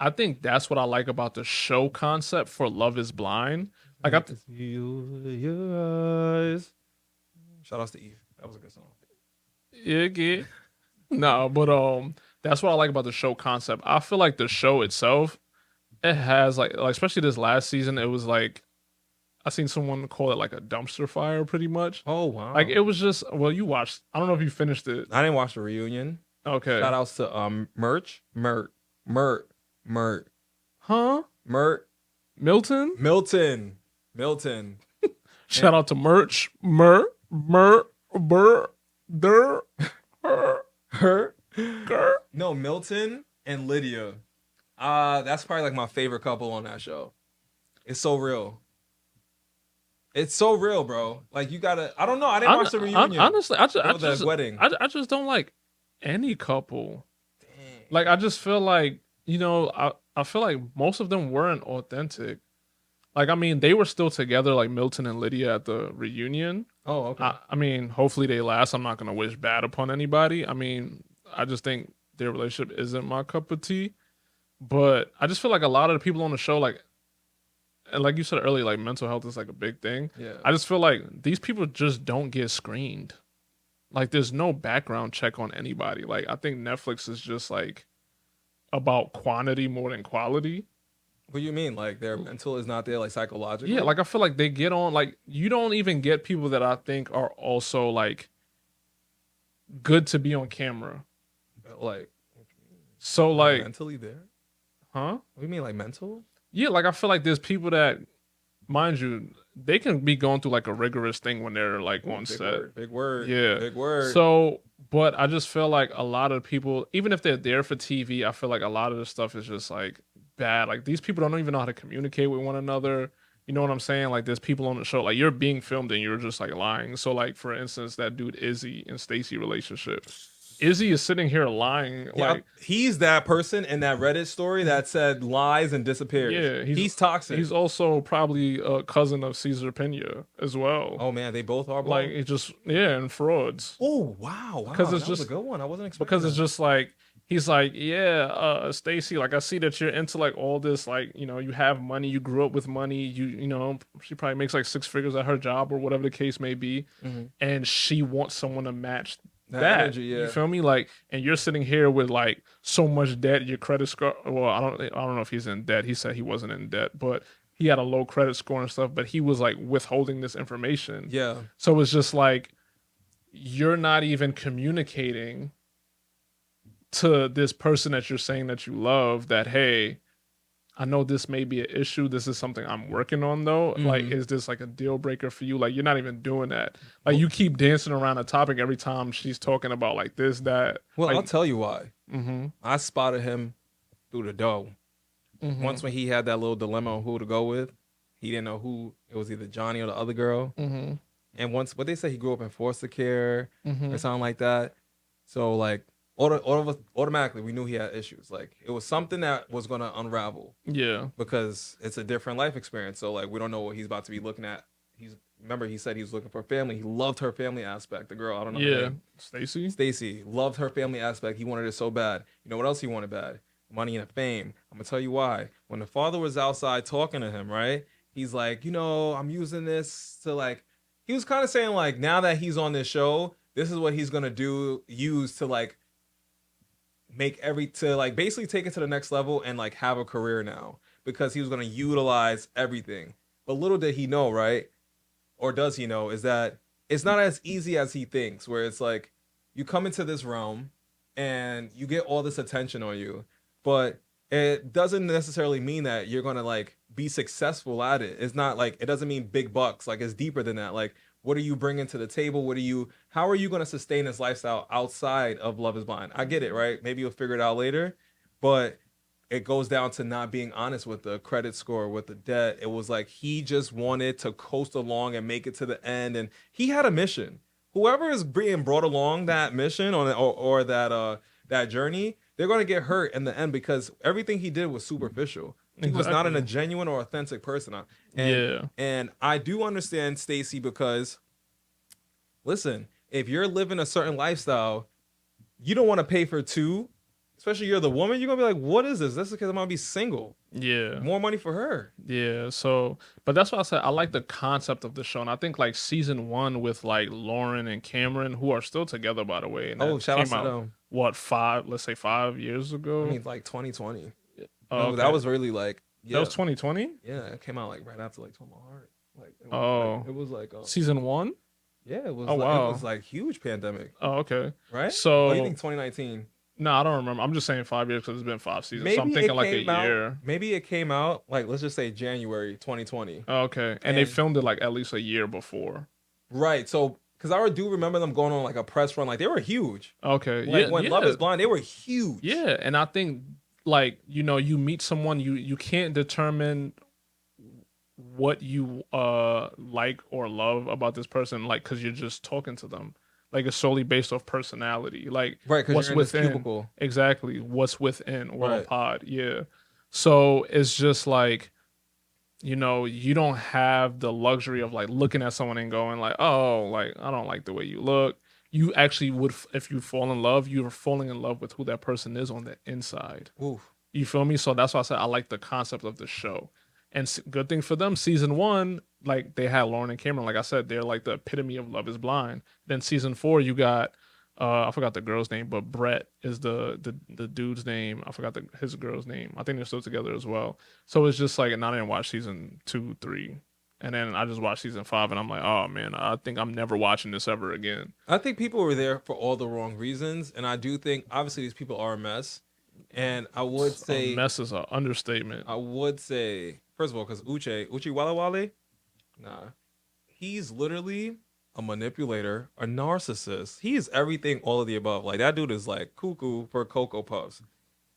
I think that's what I like about the show concept for Love Is Blind. Like I can see your eyes. Shout outs to Eve. That was a good song. yeah, yeah. No, but that's what I like about the show concept. I feel like the show itself, it has like especially this last season, it was like I seen someone call it like a dumpster fire, pretty much. Oh Like wow. it was just well, you watched. I don't know if you finished it. I didn't watch the reunion. Okay, Shout outs to Mert, huh? Mert, Milton. Milton. Shout out to Der, her, Her? ger. No, Milton and Lydia. That's probably like my favorite couple on that show. It's so real. It's so real, bro. Like you gotta. I don't know. I didn't watch the reunion. Honestly, Or the wedding. I just don't like any couple. Dang. Like I just feel like I feel like most of them weren't authentic. Like I mean, they were still together, like Milton and Lydia at the reunion. Oh, okay. I mean, hopefully they last. I'm not gonna wish bad upon anybody. I mean, I just think their relationship isn't my cup of tea. But I just feel like a lot of the people on the show, like and like you said earlier, like mental health is like a big thing. Yeah. I just feel like these people just don't get screened. Like there's no background check on anybody. Like I think Netflix is just like about quantity more than quality. What do you mean? Like their mental is not there, like psychologically? Yeah, like I feel like they get on like you don't even get people that I think are also like good to be on camera. Like So like, mentally there? huh? What do you mean, like mental? Yeah, like I feel like there's people that, mind you, they can be going through like a rigorous thing when they're like Ooh, on big set. word. Big word. Yeah. Big word. So, but I just feel like a lot of people, even if they're there for TV, I feel like a lot of the stuff is just like bad. Like these people don't even know how to communicate with one another. You know what I'm saying? Like there's people on the show, like you're being filmed and you're just like lying. So like for instance, that dude Izzy and Stacy relationship. Izzy is sitting here lying. Yeah, Like he's that person in that Reddit story that said lies and disappears. yeah, he's toxic. He's also probably a cousin of Caesar Pena as well. Oh man, they both are. Like it just and frauds. Oh wow, Because it's that was just a good one. I wasn't expecting. Because it's just like he's like, yeah, Stacy, like I see that you're into like all this, like you have money, you grew up with money, she probably makes like six figures at her job or whatever the case may be, and she wants someone to match that. energy, yeah. You feel me? Like, and you're sitting here with like so much debt, your credit score. Well, I don't know if he's in debt. He said he wasn't in debt, but he had a low credit score and stuff. But he was like withholding this information. Yeah. So it's just like you're not even communicating to this person that you're saying that you love that, hey, I know this may be an issue. This is something I'm working on though. Like, is this like a deal breaker for you? Like, you're not even doing that. Like, you keep dancing around a topic every time she's talking about like this, that. Well, like, I'll tell you why. I spotted him through the dough. Once when he had that little dilemma on who to go with, he didn't know who. It was either Johnny or the other girl. And once, what they say, he grew up in foster care or something like that. So like, automatically we knew he had issues. Like it was something that was gonna unravel. Yeah. Because it's a different life experience. So like we don't know what he's about to be looking at. Remember he said he was looking for family. He loved her family aspect. The girl, I don't know. Yeah. Stacy loved her family aspect. He wanted it so bad. You know what else he wanted bad? Money and fame. I'm gonna tell you why. When the father was outside talking to him, right? He's like, I'm using this to like. He was kind of saying like, now that he's on this show, this is what he's gonna use to like basically take it to the next level and like have a career now, because he was going to utilize everything. But little did he know, right? Or does he know, is that it's not as easy as he thinks, where it's like you come into this realm and you get all this attention on you, but it doesn't necessarily mean that you're going to like be successful at it. It's not like, it doesn't mean big bucks. Like it's deeper than that. Like, what are you bringing to the table? How are you going to sustain this lifestyle outside of Love Is Blind? I get it, right? Maybe you'll figure it out later, but it goes down to not being honest with the credit score, with the debt. It was like, he just wanted to coast along and make it to the end. And he had a mission. Whoever is being brought along that mission or that journey, they're going to get hurt in the end, because everything he did was superficial. He was not a genuine or authentic person. And I do understand Stacy, because listen, if you're living a certain lifestyle, you don't want to pay for two especially you're the woman, you're gonna be like, what is this? That's because I'm gonna be single. Yeah. More money for her. Yeah, so but that's why I said I like the concept of the show, and I think like season one with like Lauren and Cameron, who are still together by the way, and Oh, that shout out came to out them. what let's say 5 years I ago. mean, like 2020. Oh, No, that okay. was really like, That yeah, was 2020. yeah. It came out like right after like Told My Heart. Like Oh, it was like, season one. yeah, Oh it was wow. like huge pandemic, Oh okay. right? What do you So think? 2019. no, I don't remember. I'm just saying 5 years because it's been 5 seasons. So I'm Maybe thinking it like a came out. year. Maybe it came out like let's just say January 2020. Oh, okay, and they And filmed it like at least a year before. right, so because I do remember them going on like a press run, like they were huge. Okay, Like yeah, when Love yeah. Is Blind, they were huge. Yeah, and I think like you meet someone you can't determine what you like or love about this person like cuz you're just talking to them. Like it's solely based off personality. Like Right, because what's you're in this within cubicle. exactly what's within or a Right. pod. Yeah. So it's just like you don't have the luxury of like looking at someone and going like, "Oh, like I don't like the way you look." You actually would if you fall in love, you're falling in love with who that person is on the inside. Oof. You feel me? So that's why I said I like the concept of the show. And good thing for them, season one, like they had Lauren and Cameron. Like I said, they're like the epitome of Love Is Blind. Then season four, you got I forgot the girl's name, but Brett is the dude's name. I forgot his girl's name. I think they're still together as well. So it's just like, and I didn't watch season 2, 3, and then I just watched season 5, and I'm like, oh man, I think I'm never watching this ever again. I think people were there for all the wrong reasons, and I do think obviously these people are a mess. And I would A say, mess is an understatement. first of all, because Uche Wale Wale, nah, he's literally a manipulator, a narcissist. He is everything, all of the above. Like that dude is like cuckoo for Cocoa Puffs.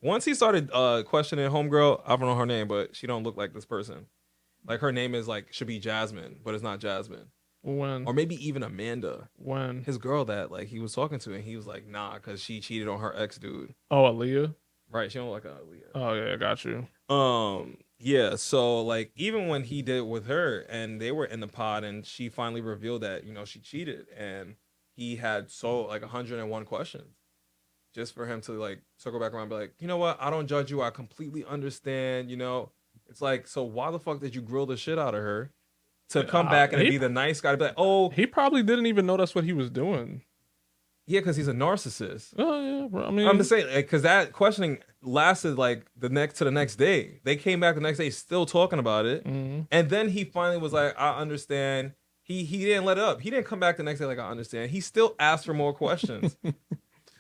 Once he started questioning homegirl, I don't know her name, but she don't look like this person. Like her name is like should be Jasmine, but it's not Jasmine. When Or maybe even Amanda, when his girl that like he was talking to, and he was like, nah, because she cheated on her ex dude. oh Aaliyah. Right, she don't look like Aaliyah. Oh yeah, I got you. Yeah, so like even when he did it with her and they were in the pod and she finally revealed that, she cheated and he had so like 101 questions just for him to like circle back around and be like, you know what, I don't judge you, I completely understand, it's like, so why the fuck did you grill the shit out of her to come back and be the nice guy to be like, oh He probably didn't even know that's what he was doing. yeah, because he's a narcissist. Oh yeah, bro. I mean, I'm just saying, because that questioning lasted like the next day. They came back the next day still talking about it, mhm. and then he finally was like, "I understand." He didn't let up. He didn't come back the next day like, "I understand." He still asked for more questions.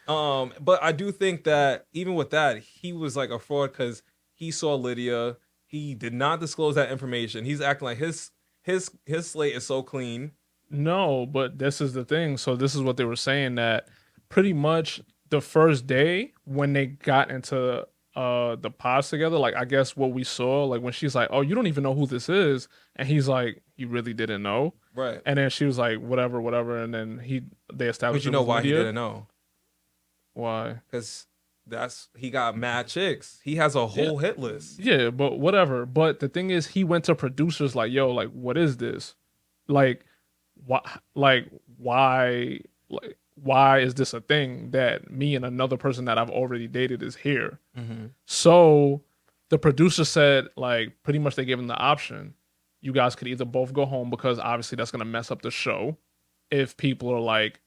But I do think that even with that, he was like a fraud because he saw Lydia. He did not disclose that information. He's acting like his slate is so clean. No, but this is the thing. So this is what they were saying that pretty much the first day when they got into the pods together, like I guess what we saw, like when she's like, "Oh, you don't even know who this is," and he's like, "You really didn't know," Right. and then she was like, "Whatever, whatever," and then they established. But you know why he didn't know? Why? Because he got mad chicks. He has a whole hit list. Yeah, but whatever. But the thing is, he went to producers like, "Yo, like, what is this? Like, why? Like, why? Like, why is this a thing that me and another person that I've already dated is here?" Mm-hmm. So the producer said, like, pretty much they gave him the option. You guys could either both go home because obviously that's gonna mess up the show. If people are like,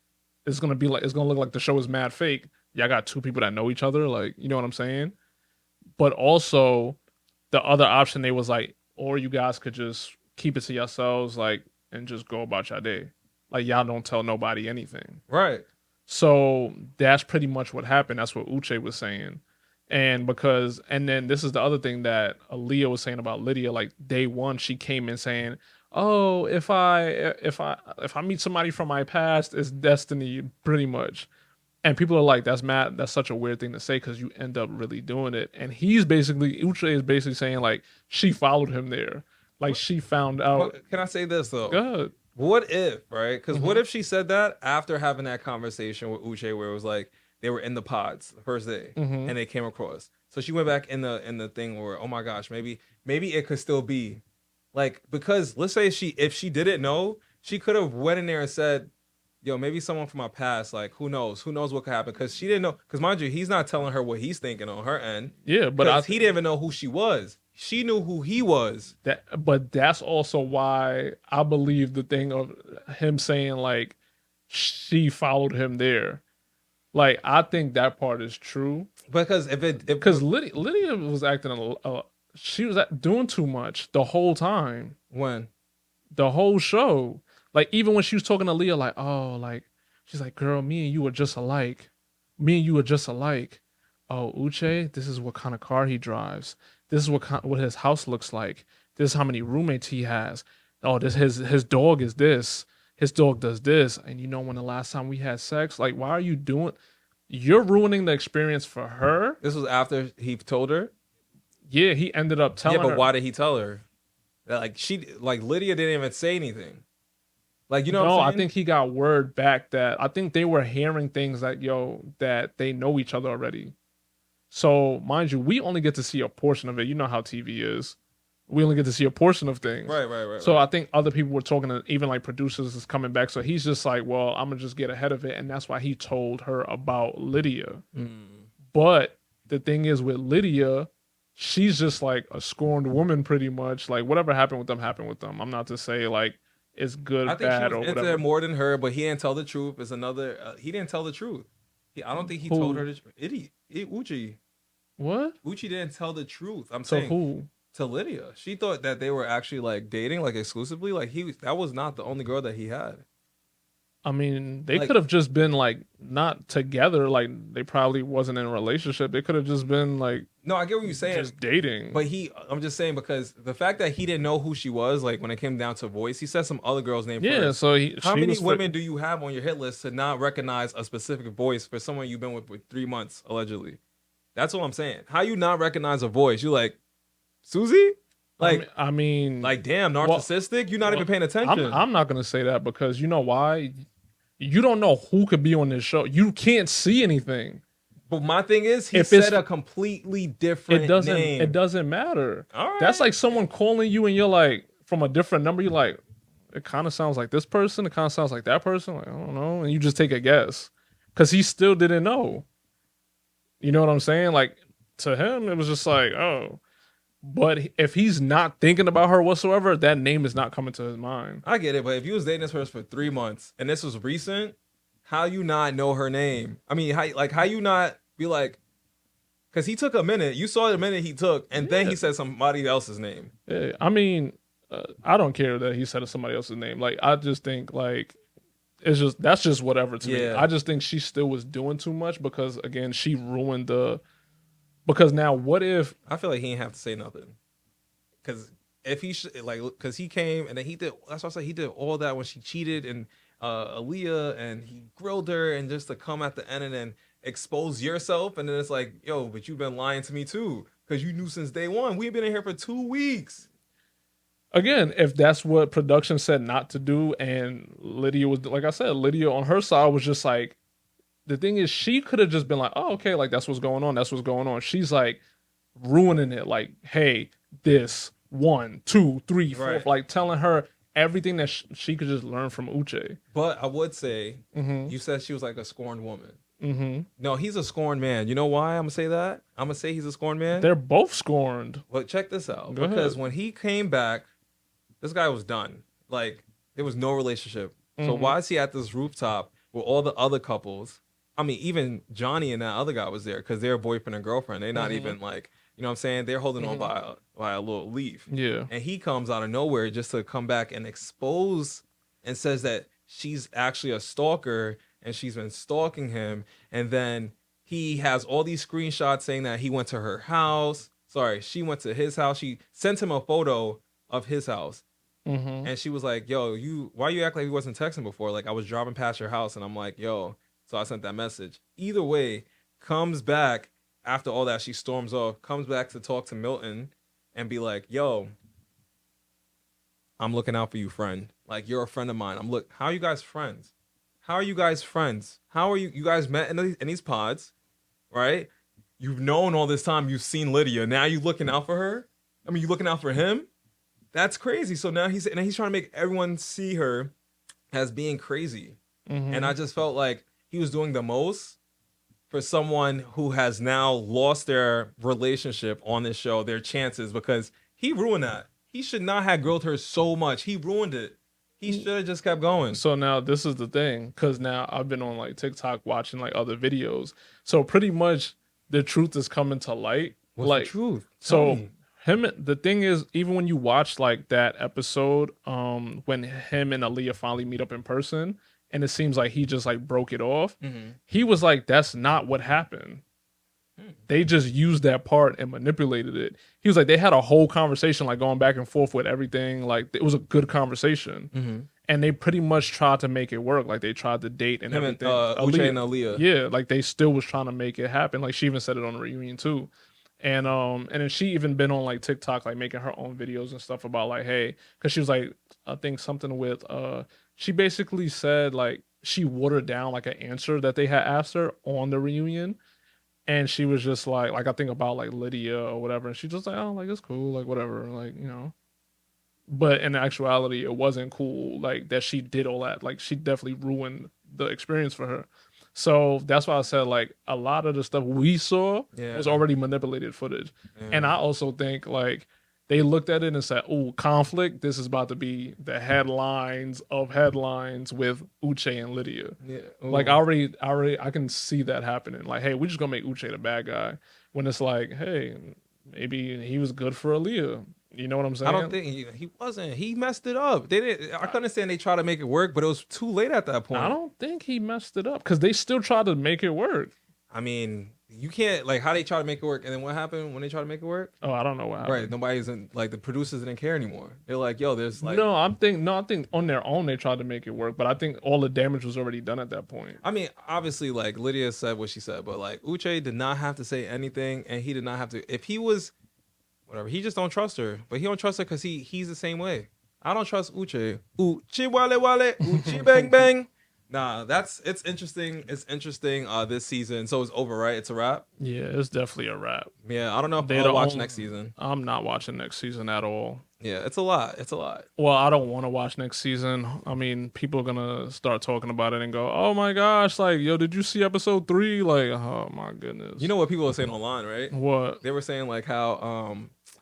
it's gonna look like the show is mad fake. Y'all got two people that know each other, like, you know what I'm saying? But also the other option they was like, or you guys could just keep it to yourselves, like, and just go about your day. Like y'all don't tell nobody anything. Right. So that's pretty much what happened. That's what Uche was saying. And then this is the other thing that Aaliyah was saying about Lydia. Like day one, she came in saying, "Oh, if I meet somebody from my past, it's destiny, pretty much." And people are like, "That's mad. That's such a weird thing to say because you end up really doing it." And Uche is basically saying like she followed him there, like she found out. But can I say this though? Good. What if, right? Because what if she said that after having that conversation with Uche, where it was like they were in the pods the first day and they came across. So she went back in the thing where, oh my gosh, maybe it could still be like, because let's say if she didn't know, she could have went in there and said, yo, maybe someone from my past, like who knows? Who knows what could happen? Because she didn't know. Because mind you, he's not telling her what he's thinking on her end. Yeah, but Because he didn't even know who she was. She knew who he was. but that's also why I believe the thing of him saying like she followed him there. Like I think that part is true Because if because Lydia was acting she was doing too much the whole time, when the whole show. Like even when she was talking to Leah, like oh, like she's like, girl, me and you are just alike. Me and you are just alike. Oh, Uche, this is what kind of car he drives. This is what his house looks like. This is how many roommates he has. Oh, this his dog is this. His dog does this. And you know when the last time we had sex, like why are you doing? You're ruining the experience for her. this was after he told her. Yeah, he ended up telling Yeah, but her. why did he tell her? That, like Lydia didn't even say anything. Like you know No, what I'm I saying? think he got word back that I think they were hearing things like that they know each other already. So mind you, we only get to see a portion of it. You know how TV is. We only get to see a portion of things. Right. So I think other people were talking to even like producers is coming back. So he's just like, well, I'm gonna just get ahead of it, and that's why he told her about Lydia. But the thing is with Lydia, she's just like a scorned woman, pretty much. Like whatever happened with them happened with them. I'm not to say like it's good, I think she bad, was or into whatever. it more than her, but he didn't tell the truth. Is another. He didn't tell the truth. I don't think he Who? told her the truth. Uchi. What? Uchi didn't tell the truth. I'm So saying who? to Lydia. She thought that they were actually like dating, like exclusively. Like that was not the only girl that he had. I mean, they Like- could have just been like not together. Like they probably wasn't in a relationship. They could have just been like No, I get what you're saying. just dating. But I'm just saying because the fact that he didn't know who she was, like when it came down to voice, he said some other girl's name yeah. first. So How she many was women do you have on your hit list to not recognize a specific voice for someone you've been with for 3 months, allegedly? That's what I'm saying. How you not recognize a voice? You like, Susie? Like, I mean, like damn, narcissistic? You're not even paying attention. I'm not gonna say that because you know why? You don't know who could be on this show. You can't see anything. But my thing is, he If it's- said a completely different It doesn't. name. It doesn't matter. All right. That's like someone calling you and you're like from a different number. You're like, it kind of sounds like this person. It kind of sounds like that person. Like I don't know, and you just take a guess because he still didn't know. You know what I'm saying? Like to him, it was just like, oh. But if he's not thinking about her whatsoever, that name is not coming to his mind. I get it, but if you was dating this person for 3 months and this was recent, how you not know her name? I mean, how you not be like, because he took a minute. You saw the minute he took, and then he said somebody else's name. Yeah, I mean, I don't care that he said somebody else's name. Like, I just think like that's just whatever to me. Yeah. I just think she still was doing too much because again, she ruined the. Because now, what if? I feel like he didn't have to say nothing, because if he because he came and then he did. That's why I said he did all that when she cheated and Aaliyah, and he grilled her, and just to come at the end and then expose yourself, and then it's like, yo, but you've been lying to me too, because you knew since day one. We've been in here for 2 weeks. Again, if that's what production said not to do, and Lydia was like I said, Lydia on her side was just like. The thing is, she could have just been like, "Oh, okay, like that's what's going on. That's what's going on." She's like ruining it. Like, hey, this 1, 2, 3, 4, Right. like telling her everything that she could just learn from Uche. But I would say, Mm-hmm. you said she was like a scorned woman. Mm-hmm. No, he's a scorned man. You know why I'm gonna say that? I'm gonna say he's a scorned man. They're both scorned. But check this out, Go because ahead. when he came back, this guy was done. Like there was no relationship. So Mhm. why is he at this rooftop with all the other couples? I mean, even Johnny and that other guy was there because they're boyfriend and girlfriend. They're not Mhm. even like, you know what I'm saying? They're holding on Mhm. by a little leaf. Yeah. And he comes out of nowhere just to come back and expose and says that she's actually a stalker and she's been stalking him. And then he has all these screenshots saying that he went to her house. Sorry, she went to his house. She sent him a photo of his house. Mm-hmm. And she was like, yo, why you act like we wasn't texting before? Like I was driving past your house and I'm like, yo. So I sent that message. Either way, comes back after all that, she storms off, comes back to talk to Milton and be like, yo, I'm looking out for you, friend. Like you're a friend of mine. How are you guys friends? How are you guys friends? How are you guys met in these pods, right? You've known all this time, you've seen Lydia. Now you looking out for her? I mean, you looking out for him? That's crazy. So now he's trying to make everyone see her as being crazy. And I just felt like he was doing the most for someone who has now lost their relationship on this show, their chances, because he ruined that. He should not have grilled her so much. He ruined it. He should have just kept going. So now this is the thing, because now I've been on like TikTok watching like other videos. So pretty much the truth is coming to light. What's like the truth? so Tell me. the thing is, even when you watch like that episode, when him and Aaliyah finally meet up in person, and it seems like he just like broke it off, he was like, that's not what happened. They just used that part and manipulated it. He was like, they had a whole conversation, like going back and forth with everything. Like it was a good conversation. And they pretty much tried to make it work. Like they tried to date and Him everything. and Uche and Aaliyah. Yeah, like they still was trying to make it happen. Like she even said it on the reunion too. And then she even been on like TikTok, like making her own videos and stuff about like, hey, because she was like, I think something with she basically said like she watered down like an answer that they had asked her on the reunion. And she was just like I think about like Lydia or whatever, and she's just like, oh, like it's cool, like whatever, like, you know. But in actuality, it wasn't cool, like that she did all that. Like she definitely ruined the experience for her. So that's why I said like a lot of the stuff we saw was already manipulated footage. And I also think like they looked at it and said, oh, conflict, this is about to be the headlines of headlines with Uche and Lydia. Yeah. Like I can see that happening. Like, hey, we're just gonna make Uche the bad guy. When it's like, hey, maybe he was good for Aaliyah. You know what I'm saying? I don't think he wasn't. He messed it up. They didn't. I couldn't understand they tried to make it work, but it was too late at that point. I don't think he messed it up because they still tried to make it work. I mean, you can't like how they try to make it work, and then what happened when they try to make it work? Oh, I don't know what happened. Right, nobody's in, like the producers didn't care anymore. They're like, yo, there's like I think on their own they tried to make it work, but I think all the damage was already done at that point. I mean, obviously, like Lydia said what she said, but like Uche did not have to say anything, and he did not have to. If he was, whatever, he just don't trust her. But he don't trust her because he's the same way. I don't trust Uche. Uche wale wale, Uche bang bang. Nah, it's interesting. It's interesting. This season, so it's over, right? It's a wrap. Yeah, it's definitely a wrap. Yeah, I don't know if I'll watch next season. I'm not watching next season at all. Yeah, it's a lot. It's a lot. Well, I don't want to watch next season. I mean, people are gonna start talking about it and go, "Oh my gosh, like, yo, did you see episode 3?" Like, oh my goodness. You know what people are saying online, right? What? They were saying like how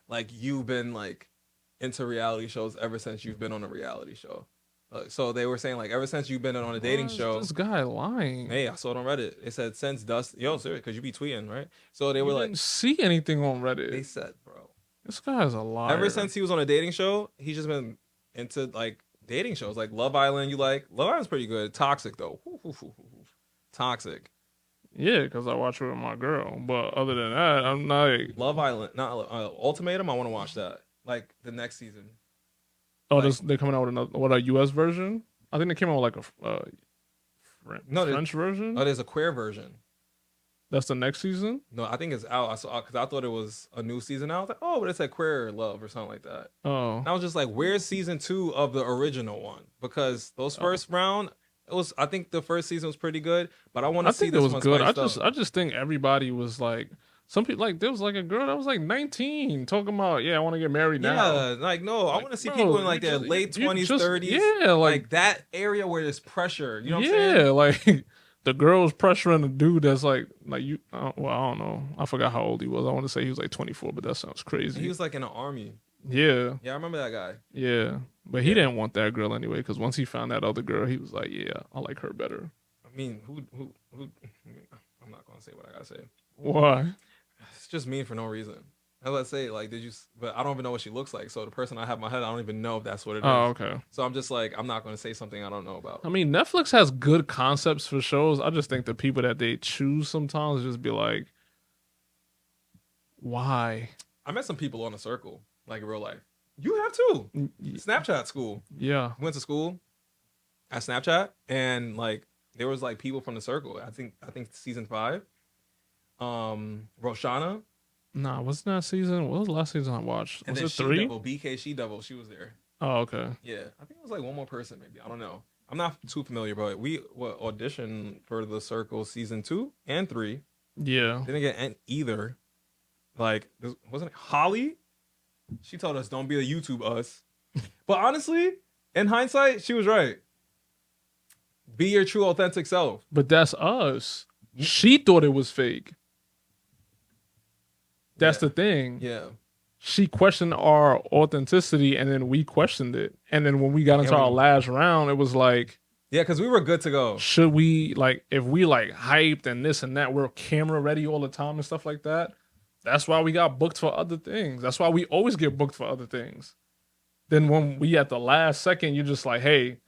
like you've been like into reality shows ever since you've been on a reality show. So they were saying like ever since you've been on a dating show. This guy lying. Hey, I saw it on Reddit. It said since Dustin. Yo, serious, because you be tweeting, right? So they were like, didn't see anything on Reddit. They said, bro, this guy's a liar. ever since he was on a dating show, he's just been into like dating shows, like Love Island. You like Love Island's pretty good. Toxic though, toxic. Yeah, because I watch it with my girl. But other than that, I'm like Love Island, not Ultimatum. I want to watch that, like the next season. Oh, like, they're coming out with a US version. I think they came out with like a French version. Oh, there's a queer version. That's the next season. No, I think it's out. I saw because I thought it was a new season. I was like, oh, but it's like queer love or something like that. Oh, and I was just like, where's season 2 of the original one? Because those first round, it was. I think the first season was pretty good, but I want to see this one. I think it was good. I just think everybody was like. Some people like there was like a girl that was like 19 talking about I want to get married now. Yeah, like no, I want to see people in like their late 20s, 30s. Yeah, like that area where there's pressure. You know what I'm saying? Yeah, like the girl's pressuring the dude that's like you. Well, I don't know. I forgot how old he was. I want to say he was like 24, but that sounds crazy. He was like in the army. Yeah. Yeah, I remember that guy. Yeah, but he didn't want that girl anyway because once he found that other girl, he was like, yeah, I like her better. I mean, who? I'm not gonna say what I gotta say. Why? It's just mean for no reason. And let's say, like, but I don't even know what she looks like. So the person I have in my head, I don't even know if that's what it is. Oh, okay. So I'm just like, I'm not going to say something I don't know about. I mean, Netflix has good concepts for shows. I just think the people that they choose sometimes just be like, why? I met some people on a circle, like in real life. You have too. Snapchat school. Yeah. Went to school at Snapchat, and like there was like people from the circle. I think season 5. Roshana. Nah, wasn't that season? What was the last season I watched? Was it 3? She-Devil, BK She-Devil, she was there. Oh, okay. Yeah, I think it was like one more person, maybe. I don't know. I'm not too familiar, but we auditioned for the Circle season 2 and 3. Yeah. Didn't get either. Like, wasn't it Holly? She told us, "Don't be a YouTube us." But honestly, in hindsight, she was right. Be your true authentic self. But that's us. She thought it was fake. That's Yeah. the thing. Yeah. She questioned our authenticity, and then we questioned it. And then when we got into our last round, it was like, yeah, because we were good to go. should we, like, if we like hyped and this and that, we're camera ready all the time and stuff like that. That's why we got booked for other things. That's why we always get booked for other things. Then when we at the last second, you're just like, hey,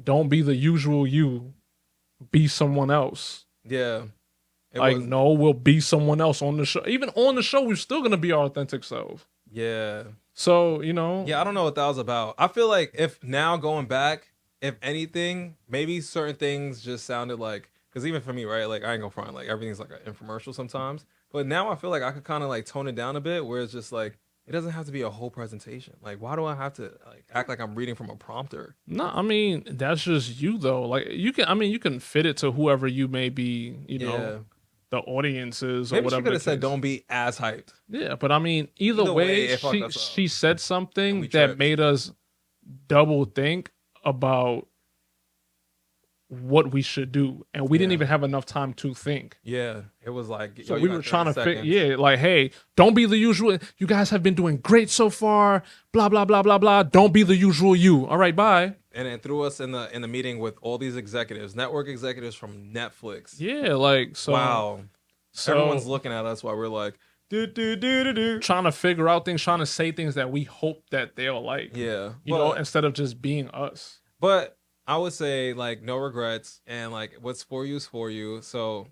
don't be the usual you. Be someone else. Yeah. No, we'll be someone else on the show. Even on the show, we're still gonna be our authentic self. Yeah. So, you know. Yeah, I don't know what that was about. I feel like if now going back, if anything, maybe certain things just sounded like, because even for me, right? Like, I ain't gonna front, like, everything's like an infomercial sometimes. But now I feel like I could kind of like tone it down a bit where it's just like, it doesn't have to be a whole presentation. Like, why do I have to like act like I'm reading from a prompter? No, I mean, that's just you though. Like, you can fit it to whoever you may be, you know, the audiences or maybe whatever. She could have said, don't be as hyped. Yeah, but I mean, either way she said something that made us double think about what we should do, and we didn't even have enough time to think. Yeah, it was like, so we were trying to figure, like, hey, don't be the usual. You guys have been doing great so far. Blah blah blah blah blah. Don't be the usual you. All right, bye. And it threw us in the meeting with all these executives, network executives from Netflix. Yeah, like, so wow. So everyone's looking at us while we're like, trying to figure out things, trying to say things that we hope that they'll like. Yeah, you know, instead of just being us. But I would say, like, no regrets, and like, what's for you is for you. So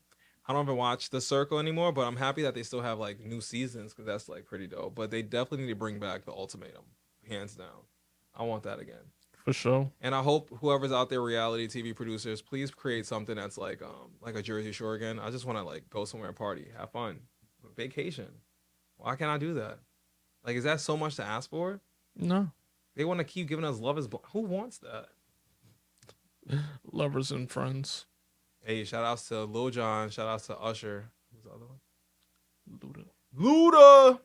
I don't even watch The Circle anymore, but I'm happy that they still have like new seasons because that's like pretty dope. But they definitely need to bring back The Ultimatum, hands down. I want that again. For sure. And I hope whoever's out there, reality TV producers, please create something that's like a Jersey Shore again. I just want to like go somewhere and party, have fun, vacation. Why can't I do that? Like, is that so much to ask for? No. They want to keep giving us Love Is Blind. Who wants that? Lovers and Friends. Hey, shout outs to Lil Jon. Shout outs to Usher. Who's the other one? Luda.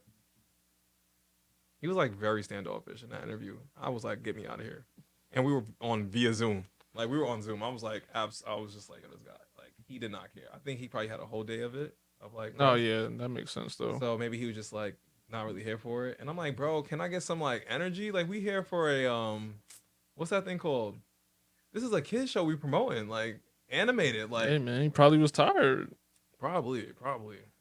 He was like very standoffish in that interview. I was like, get me out of here. And we were on via Zoom. Like, we were on Zoom. I was like, I was just like, this guy. Like, he did not care. I think he probably had a whole day of it. Of like, oh yeah, that makes sense though. So maybe he was just like not really here for it. And I'm like, bro, can I get some like energy? Like, we here for a what's that thing called? This is a kid's show we promoting, like animated. Like, hey man, he probably was tired. Probably.